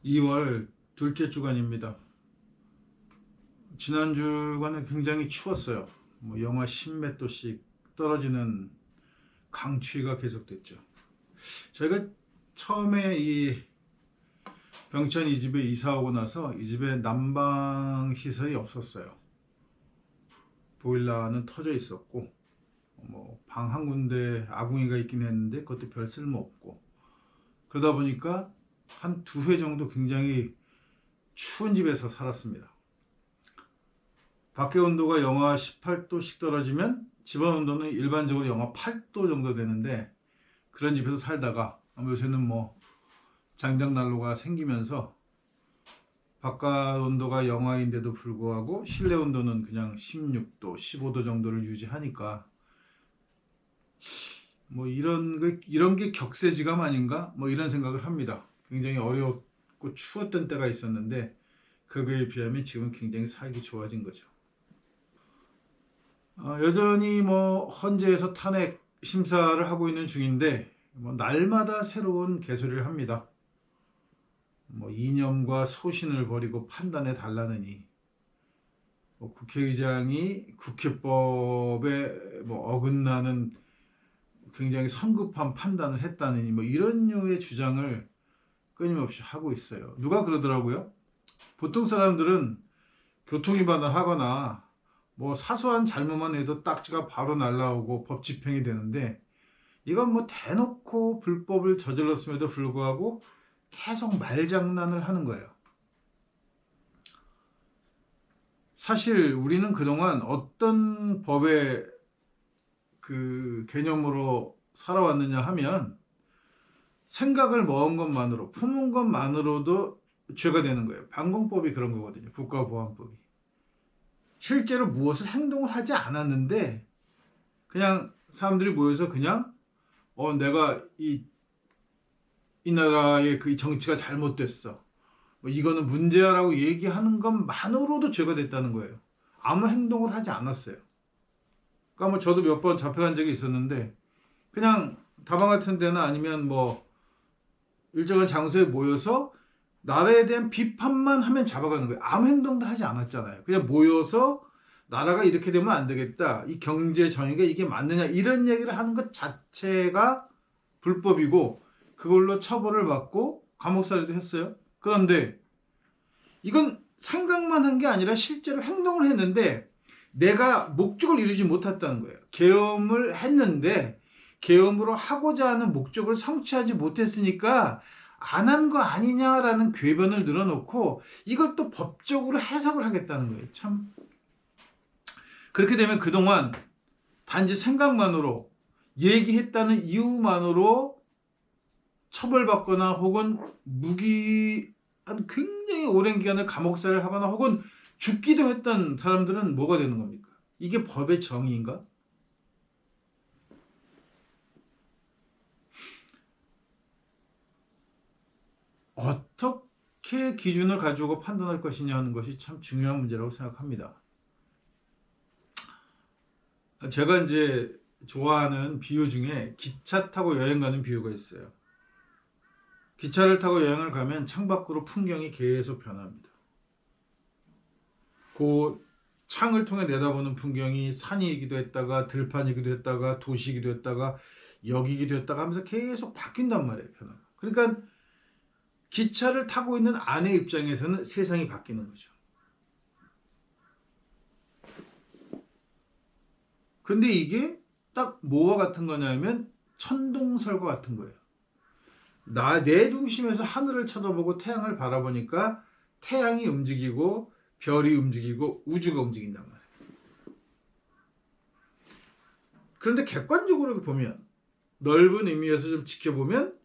2월 둘째 주간입니다. 지난 주간에 굉장히 추웠어요. 영하 10몇 도씩 떨어지는 강추위가 계속됐죠. 저희가 처음에 이 병천 이 집에 이사 오고 나서 이 집에 난방 시설이 없었어요. 보일러는 터져 있었고 방 한 군데 아궁이가 있긴 했는데 그것도 별 쓸모 없고, 그러다 보니까 한 두 회 정도 굉장히 추운 집에서 살았습니다. 밖의 온도가 영하 18도씩 떨어지면 집안 온도는 일반적으로 영하 8도 정도 되는데, 그런 집에서 살다가 요새는 장작난로가 생기면서 바깥 온도가 영하인데도 불구하고 실내 온도는 그냥 16도, 15도 정도를 유지하니까 이런 게 격세지감 아닌가? 이런 생각을 합니다. 굉장히 어렵고 추웠던 때가 있었는데 그거에 비하면 지금 굉장히 살기 좋아진 거죠. 여전히 헌재에서 탄핵 심사를 하고 있는 중인데 날마다 새로운 개소리를 합니다. 이념과 소신을 버리고 판단해 달라느니, 국회의장이 국회법에 어긋나는 굉장히 성급한 판단을 했다느니 이런 류의 주장을 끊임없이 하고 있어요. 누가 그러더라고요. 보통 사람들은 교통위반을 하거나 사소한 잘못만 해도 딱지가 바로 날라오고 법 집행이 되는데, 이건 대놓고 불법을 저질렀음에도 불구하고 계속 말장난을 하는 거예요. 사실 우리는 그동안 어떤 법의 개념으로 살아왔느냐 하면, 생각을 먹은 것만으로, 품은 것만으로도 죄가 되는 거예요. 방공법이 그런 거거든요. 국가보안법이. 실제로 무엇을 행동을 하지 않았는데 그냥 사람들이 모여서 그냥 내가 이 나라의 그 정치가 잘못됐어, 이거는 문제야 라고 얘기하는 것만으로도 죄가 됐다는 거예요. 아무 행동을 하지 않았어요. 그러니까 저도 몇 번 잡혀간 적이 있었는데, 그냥 다방 같은 데나 아니면 일정한 장소에 모여서 나라에 대한 비판만 하면 잡아가는 거예요. 아무 행동도 하지 않았잖아요. 그냥 모여서 나라가 이렇게 되면 안 되겠다, 이 경제 정의가 이게 맞느냐, 이런 얘기를 하는 것 자체가 불법이고 그걸로 처벌을 받고 감옥살이도 했어요. 그런데 이건 생각만 한 게 아니라 실제로 행동을 했는데 내가 목적을 이루지 못했다는 거예요. 계엄을 했는데 계엄으로 하고자 하는 목적을 성취하지 못했으니까 안 한 거 아니냐라는 궤변을 늘어놓고 이걸 또 법적으로 해석을 하겠다는 거예요. 참, 그렇게 되면 그동안 단지 생각만으로, 얘기했다는 이유만으로 처벌받거나 혹은 한 굉장히 오랜 기간을 감옥살이를 하거나 혹은 죽기도 했던 사람들은 뭐가 되는 겁니까? 이게 법의 정의인가? 어떻게 기준을 가지고 판단할 것이냐 하는 것이 참 중요한 문제라고 생각합니다. 제가 이제 좋아하는 비유 중에 기차 타고 여행 가는 비유가 있어요. 기차를 타고 여행을 가면 창밖으로 풍경이 계속 변합니다. 그 창을 통해 내다보는 풍경이 산이기도 했다가 들판이기도 했다가 도시이기도 했다가 역이기도 했다가 하면서 계속 바뀐단 말이에요. 변화가. 그러니까 기차를 타고 있는 아내 입장에서는 세상이 바뀌는 거죠. 근데 이게 딱 뭐와 같은 거냐면 천동설과 같은 거예요. 내 중심에서 하늘을 쳐다보고 태양을 바라보니까 태양이 움직이고 별이 움직이고 우주가 움직인단 말이에요. 그런데 객관적으로 보면, 넓은 의미에서 좀 지켜보면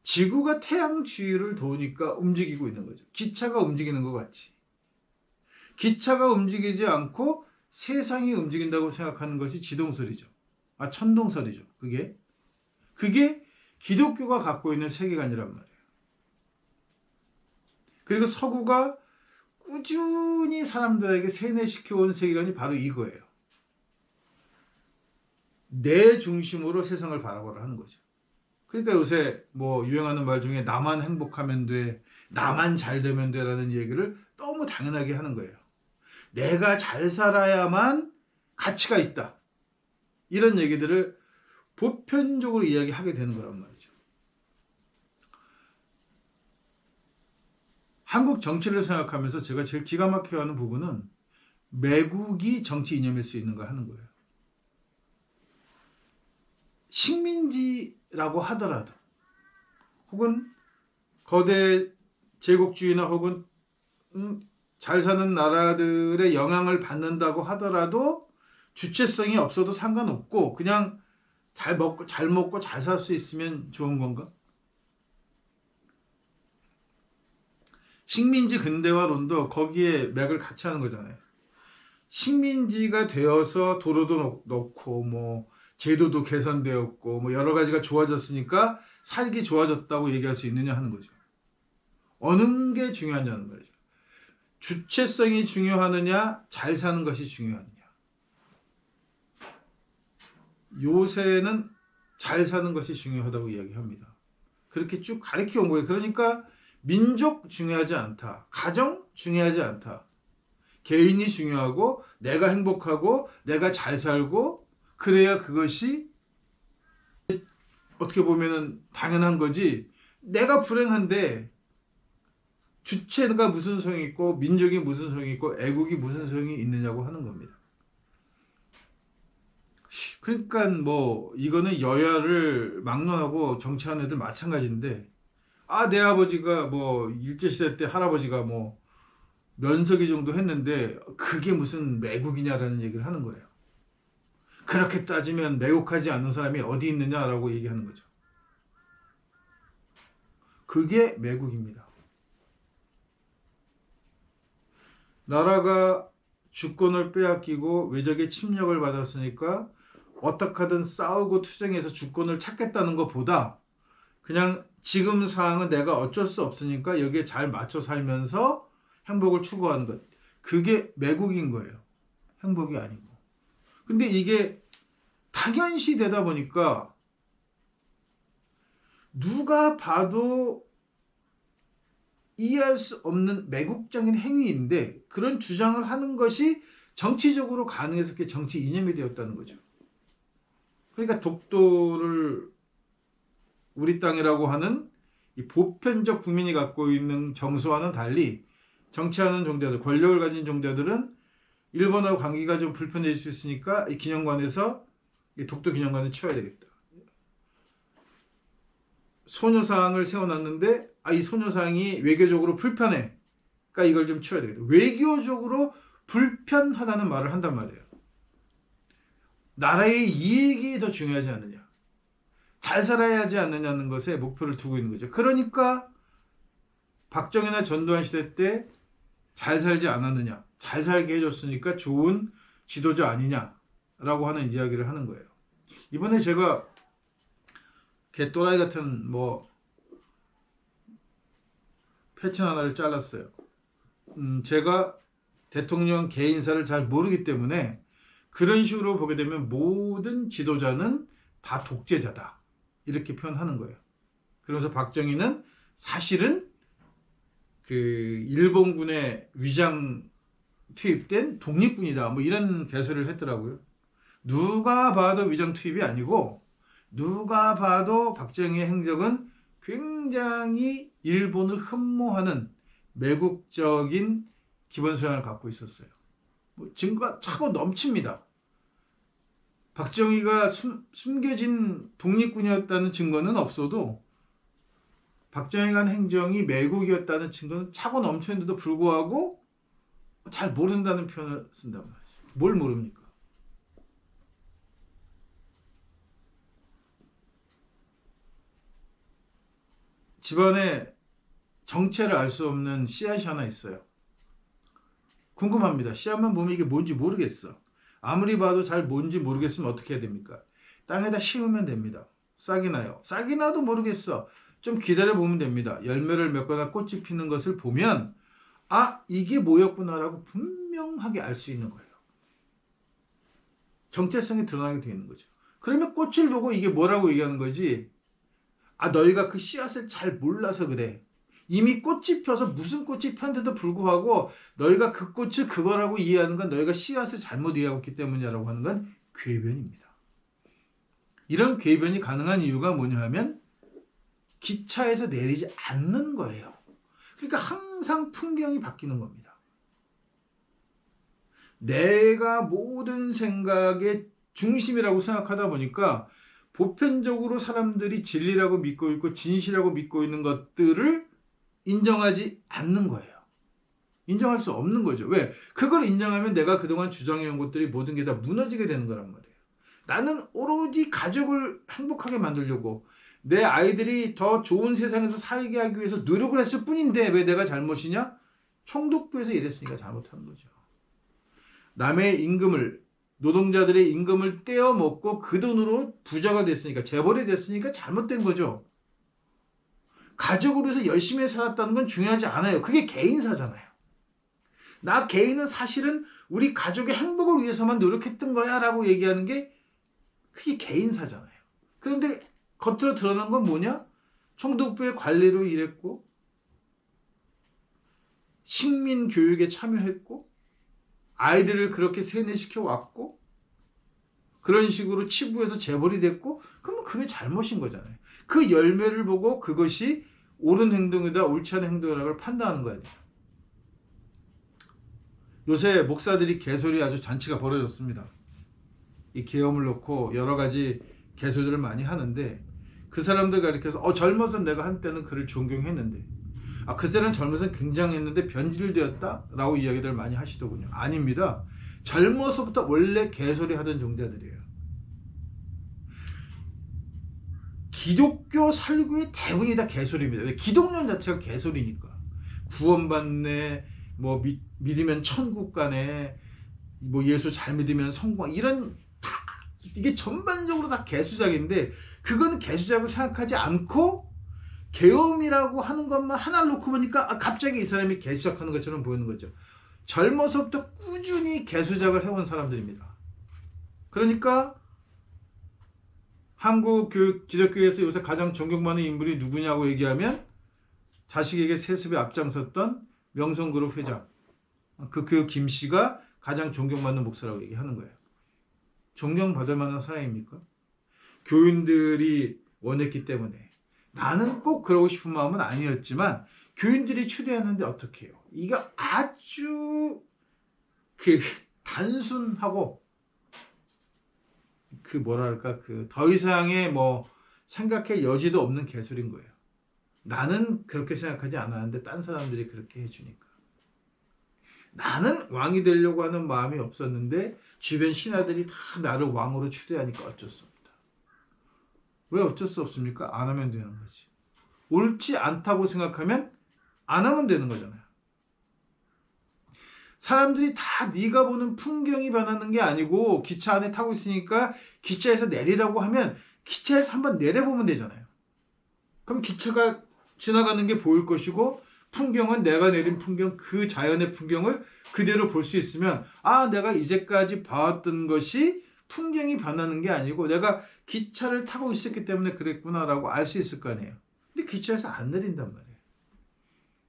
지구가 태양 주위를 도니까 움직이고 있는 거죠. 기차가 움직이는 것 같이. 기차가 움직이지 않고 세상이 움직인다고 생각하는 것이 지동설이죠. 천동설이죠. 그게 기독교가 갖고 있는 세계관이란 말이에요. 그리고 서구가 꾸준히 사람들에게 세뇌시켜온 세계관이 바로 이거예요. 내 중심으로 세상을 바라보라 하는 거죠. 그러니까 요새 유행하는 말 중에 나만 행복하면 돼, 나만 잘 되면 돼라는 얘기를 너무 당연하게 하는 거예요. 내가 잘 살아야만 가치가 있다. 이런 얘기들을 보편적으로 이야기하게 되는 거란 말이죠. 한국 정치를 생각하면서 제가 제일 기가 막혀하는 부분은 매국이 정치 이념일 수 있는가 하는 거예요. 식민지라고 하더라도 혹은 거대 제국주의나 혹은 잘 사는 나라들의 영향을 받는다고 하더라도 주체성이 없어도 상관없고 그냥 잘 먹고 잘 살 수 있으면 좋은 건가? 식민지 근대화론도 거기에 맥을 같이 하는 거잖아요. 식민지가 되어서 도로도 넣고 뭐 제도도 개선되었고 뭐 여러 가지가 좋아졌으니까 살기 좋아졌다고 얘기할 수 있느냐 하는 거죠. 어느 게 중요하냐는 거죠. 주체성이 중요하느냐, 잘 사는 것이 중요하느냐. 요새는 잘 사는 것이 중요하다고 이야기합니다. 그렇게 쭉 가르쳐 온 거예요. 그러니까 민족 중요하지 않다. 가정 중요하지 않다. 개인이 중요하고 내가 행복하고 내가 잘 살고 그래야 그것이 어떻게 보면은 당연한 거지. 내가 불행한데 주체가 무슨 소용이 있고 민족이 무슨 소용이 있고 애국이 무슨 소용이 있느냐고 하는 겁니다. 그러니까 뭐 이거는 여야를 막론하고 정치하는 애들 마찬가지인데 내 아버지가 뭐 일제시대 때 할아버지가 뭐 면석이 정도 했는데 그게 무슨 매국이냐라는 얘기를 하는 거예요. 그렇게 따지면 매국하지 않는 사람이 어디 있느냐라고 얘기하는 거죠. 그게 매국입니다. 나라가 주권을 빼앗기고 외적의 침략을 받았으니까 어떻게 하든 싸우고 투쟁해서 주권을 찾겠다는 것보다 그냥 지금 상황은 내가 어쩔 수 없으니까 여기에 잘 맞춰 살면서 행복을 추구하는 것. 그게 매국인 거예요. 행복이 아니고. 근데 이게 당연시 되다 보니까 누가 봐도 이해할 수 없는 매국적인 행위인데 그런 주장을 하는 것이 정치적으로 가능해서 그게 정치 이념이 되었다는 거죠. 그러니까 독도를 우리 땅이라고 하는 이 보편적 국민이 갖고 있는 정서와는 달리 정치하는 종자들, 권력을 가진 종자들은 일본하고 관계가 좀 불편해질 수 있으니까 이 기념관에서 이 독도 기념관을 치워야 되겠다. 소녀상을 세워놨는데 이 소녀상이 외교적으로 불편해. 그러니까 이걸 좀 치워야 되겠다. 외교적으로 불편하다는 말을 한단 말이에요. 나라의 이익이 더 중요하지 않느냐. 잘 살아야 하지 않느냐는 것에 목표를 두고 있는 거죠. 그러니까 박정희나 전두환 시대 때 잘 살지 않았느냐. 잘 살게 해줬으니까 좋은 지도자 아니냐라고 하는 이야기를 하는 거예요. 이번에 제가 개또라이 같은 뭐 패친 하나를 잘랐어요. 제가 대통령 개인사를 잘 모르기 때문에 그런 식으로 보게 되면 모든 지도자는 다 독재자다. 이렇게 표현하는 거예요. 그러면서 박정희는 사실은 그 일본군의 위장 투입된 독립군이다. 뭐 이런 개소리를 했더라고요. 누가 봐도 위장 투입이 아니고 누가 봐도 박정희의 행적은 굉장히 일본을 흠모하는 매국적인 기본 소양을 갖고 있었어요. 뭐 증거가 차고 넘칩니다. 박정희가 숨겨진 독립군이었다는 증거는 없어도 박정희가 한 행정이 매국이었다는 증거는 차고 넘치는데도 불구하고 잘 모른다는 표현을 쓴단 말이죠. 뭘 모릅니까? 집안에 정체를 알 수 없는 씨앗이 하나 있어요. 궁금합니다. 씨앗만 보면 이게 뭔지 모르겠어. 아무리 봐도 잘 뭔지 모르겠으면 어떻게 해야 됩니까? 땅에다 심으면 됩니다. 싹이 나요. 싹이 나도 모르겠어. 좀 기다려 보면 됩니다. 열매를 맺거나 꽃이 피는 것을 보면 이게 뭐였구나라고 분명하게 알 수 있는 거예요. 정체성이 드러나게 되어 있는 거죠. 그러면 꽃을 보고 이게 뭐라고 얘기하는 거지? 너희가 그 씨앗을 잘 몰라서 그래. 이미 꽃이 펴서 무슨 꽃이 폈는데도 불구하고 너희가 그 꽃을 그거라고 이해하는 건 너희가 씨앗을 잘못 이해하고 있기 때문이라고 하는 건 궤변입니다. 이런 궤변이 가능한 이유가 뭐냐 하면 기차에서 내리지 않는 거예요. 그러니까 항상 풍경이 바뀌는 겁니다. 내가 모든 생각의 중심이라고 생각하다 보니까 보편적으로 사람들이 진리라고 믿고 있고 진실이라고 믿고 있는 것들을 인정하지 않는 거예요. 인정할 수 없는 거죠. 왜? 그걸 인정하면 내가 그동안 주장해온 것들이 모든 게 다 무너지게 되는 거란 말이에요. 나는 오로지 가족을 행복하게 만들려고 내 아이들이 더 좋은 세상에서 살게 하기 위해서 노력을 했을 뿐인데 왜 내가 잘못이냐? 총독부에서 이랬으니까 잘못한 거죠. 남의 임금을, 노동자들의 임금을 떼어먹고 그 돈으로 부자가 됐으니까, 재벌이 됐으니까 잘못된 거죠. 가족으로 해서 열심히 살았다는 건 중요하지 않아요. 그게 개인사잖아요. 나 개인은 사실은 우리 가족의 행복을 위해서만 노력했던 거야 라고 얘기하는 게 그게 개인사잖아요. 그런데 겉으로 드러난 건 뭐냐? 총독부의 관리로 일했고 식민 교육에 참여했고 아이들을 그렇게 세뇌시켜 왔고 그런 식으로 치부해서 재벌이 됐고 그러면 그게 잘못인 거잖아요. 그 열매를 보고 그것이 옳은 행동이다 옳지 않은 행동이라고 판단하는 거 아니에요. 요새 목사들이 개소리 아주 잔치가 벌어졌습니다. 이 계엄을 놓고 여러 가지 개소리를 많이 하는데 그 사람들 가리켜서 젊어서 내가 한때는 그를 존경했는데 그때는 젊어서 굉장했는데 변질되었다 라고 이야기들 많이 하시더군요. 아닙니다. 젊어서부터 원래 개소리 하던 종자들이에요. 기독교 설교의 대부분이 다 개소리입니다. 왜? 기독론 자체가 개소리니까. 구원받네, 뭐 믿으면 천국 가네, 뭐 예수 잘 믿으면 성공, 이런 다 이게 전반적으로 다 개수작인데 그거는 개수작을 생각하지 않고 계엄이라고 하는 것만 하나를 놓고 보니까 갑자기 이 사람이 개수작하는 것처럼 보이는 거죠. 젊어서부터 꾸준히 개수작을 해온 사람들입니다. 그러니까 한국 기독교에서 요새 가장 존경받는 인물이 누구냐고 얘기하면 자식에게 세습에 앞장섰던 명성그룹 회장 그 김 씨가 가장 존경받는 목사라고 얘기하는 거예요. 존경받을 만한 사람입니까? 교인들이 원했기 때문에 나는 꼭 그러고 싶은 마음은 아니었지만 교인들이 추대했는데 어떻게 해요? 이거 아주 단순하고 더 이상의 생각할 여지도 없는 개소리인 거예요. 나는 그렇게 생각하지 않았는데 딴 사람들이 그렇게 해주니까. 나는 왕이 되려고 하는 마음이 없었는데 주변 신하들이 다 나를 왕으로 추대하니까 어쩔 수 없다. 왜 어쩔 수 없습니까? 안 하면 되는 거지. 옳지 않다고 생각하면 안 하면 되는 거잖아요. 사람들이 다 네가 보는 풍경이 변하는 게 아니고 기차 안에 타고 있으니까 기차에서 내리라고 하면 기차에서 한번 내려보면 되잖아요. 그럼 기차가 지나가는 게 보일 것이고 풍경은 내가 내린 풍경, 그 자연의 풍경을 그대로 볼 수 있으면 내가 이제까지 봐왔던 것이 풍경이 변하는 게 아니고 내가 기차를 타고 있었기 때문에 그랬구나라고 알 수 있을 거 아니에요. 근데 기차에서 안 내린단 말이에요.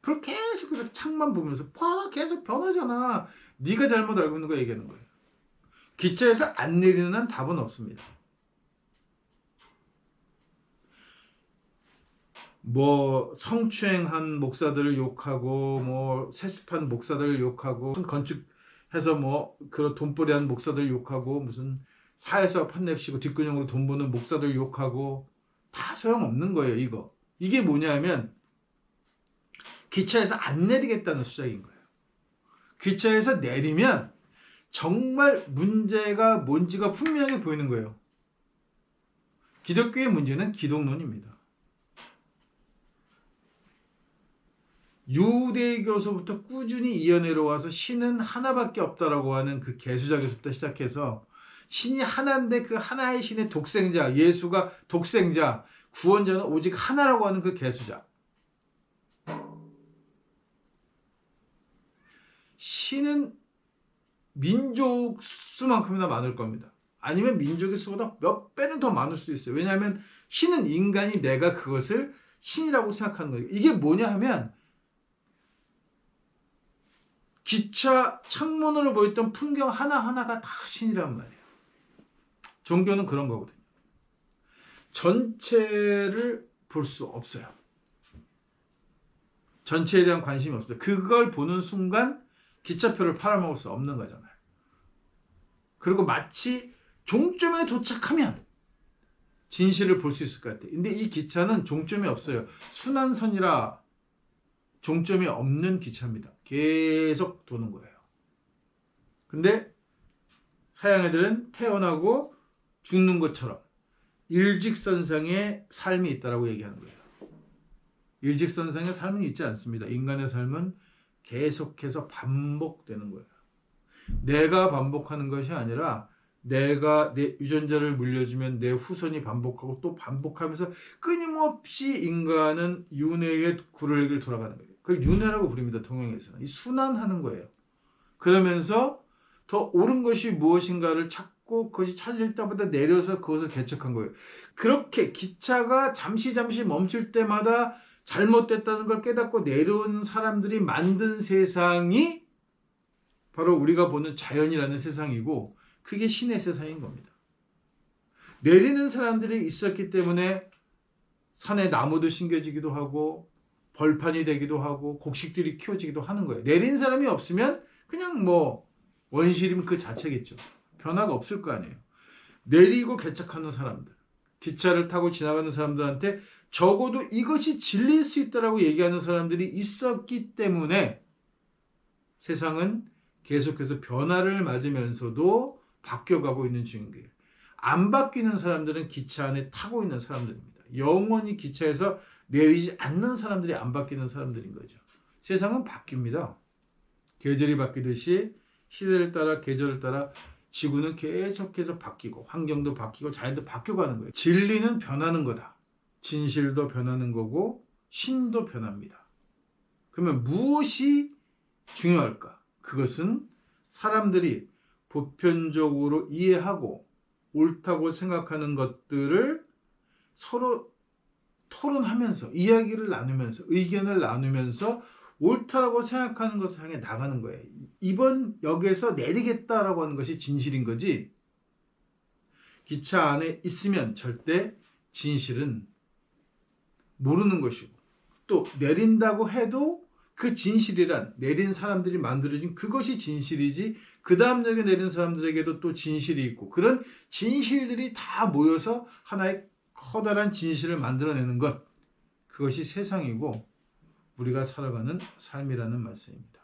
그걸 계속 창만 보면서 봐라 계속 변하잖아. 네가 잘못 알고 있는 거 얘기하는 거예요. 기차에서 안 내리는 한 답은 없습니다. 성추행한 목사들을 욕하고 세습한 목사들을 욕하고 건축해서 그런 돈벌이한 목사들을 욕하고 무슨 사회사업 한 냅시고 뒷근형으로 돈 버는 목사들 욕하고 다 소용없는 거예요. 이게 뭐냐면 기차에서 안 내리겠다는 수작인 거예요. 기차에서 내리면 정말 문제가 뭔지가 분명히 보이는 거예요. 기독교의 문제는 기독론입니다. 유대교로부터 꾸준히 이어내려와서 신은 하나밖에 없다라고 하는 그 개수작에서부터 시작해서 신이 하나인데 그 하나의 신의 독생자, 예수가 독생자, 구원자는 오직 하나라고 하는 그 개수작. 신은 민족 수만큼이나 많을 겁니다. 아니면 민족의 수보다 몇 배는 더 많을 수 있어요. 왜냐하면 신은 인간이 내가 그것을 신이라고 생각하는 거예요. 이게 뭐냐 하면 기차 창문으로 보였던 풍경 하나하나가 다 신이란 말이에요. 종교는 그런 거거든요. 전체를 볼 수 없어요. 전체에 대한 관심이 없어요. 그걸 보는 순간 기차표를 팔아먹을 수 없는 거잖아요. 그리고 마치 종점에 도착하면 진실을 볼 수 있을 것 같아요. 근데 이 기차는 종점이 없어요. 순환선이라 종점이 없는 기차입니다. 계속 도는 거예요. 근데 서양 애들은 태어나고 죽는 것처럼 일직선상의 삶이 있다고 얘기하는 거예요. 일직선상의 삶은 있지 않습니다. 인간의 삶은 계속해서 반복되는 거예요. 내가 반복하는 것이 아니라 내가 내 유전자를 물려주면 내 후손이 반복하고 또 반복하면서 끊임없이 인간은 윤회의 굴레를 돌아가는 거예요. 그걸 윤회라고 부릅니다. 동양에서는. 이 순환하는 거예요. 그러면서 더 옳은 것이 무엇인가를 찾고 그것이 찾을 때마다 내려서 그것을 개척한 거예요. 그렇게 기차가 잠시 멈출 때마다 잘못됐다는 걸 깨닫고 내려온 사람들이 만든 세상이 바로 우리가 보는 자연이라는 세상이고 그게 신의 세상인 겁니다. 내리는 사람들이 있었기 때문에 산에 나무도 심겨지기도 하고 벌판이 되기도 하고 곡식들이 키워지기도 하는 거예요. 내린 사람이 없으면 그냥 뭐 원시림 그 자체겠죠. 변화가 없을 거 아니에요. 내리고 개척하는 사람들, 기차를 타고 지나가는 사람들한테 적어도 이것이 진리일 수 있다라고 얘기하는 사람들이 있었기 때문에 세상은 계속해서 변화를 맞으면서도 바뀌어가고 있는 중이에요. 안 바뀌는 사람들은 기차 안에 타고 있는 사람들입니다. 영원히 기차에서 내리지 않는 사람들이 안 바뀌는 사람들인 거죠. 세상은 바뀝니다. 계절이 바뀌듯이 시대를 따라 계절을 따라 지구는 계속해서 바뀌고 환경도 바뀌고 자연도 바뀌어가는 거예요. 진리는 변하는 거다. 진실도 변하는 거고 신도 변합니다. 그러면 무엇이 중요할까? 그것은 사람들이 보편적으로 이해하고 옳다고 생각하는 것들을 서로 토론하면서 이야기를 나누면서 의견을 나누면서 옳다라고 생각하는 것을 향해 나가는 거예요. 이번 역에서 내리겠다라고 하는 것이 진실인 거지 기차 안에 있으면 절대 진실은 모르는 것이고 또 내린다고 해도 그 진실이란 내린 사람들이 만들어진 그것이 진실이지 그 다음 역에 내린 사람들에게도 또 진실이 있고 그런 진실들이 다 모여서 하나의 커다란 진실을 만들어내는 것 그것이 세상이고 우리가 살아가는 삶이라는 말씀입니다.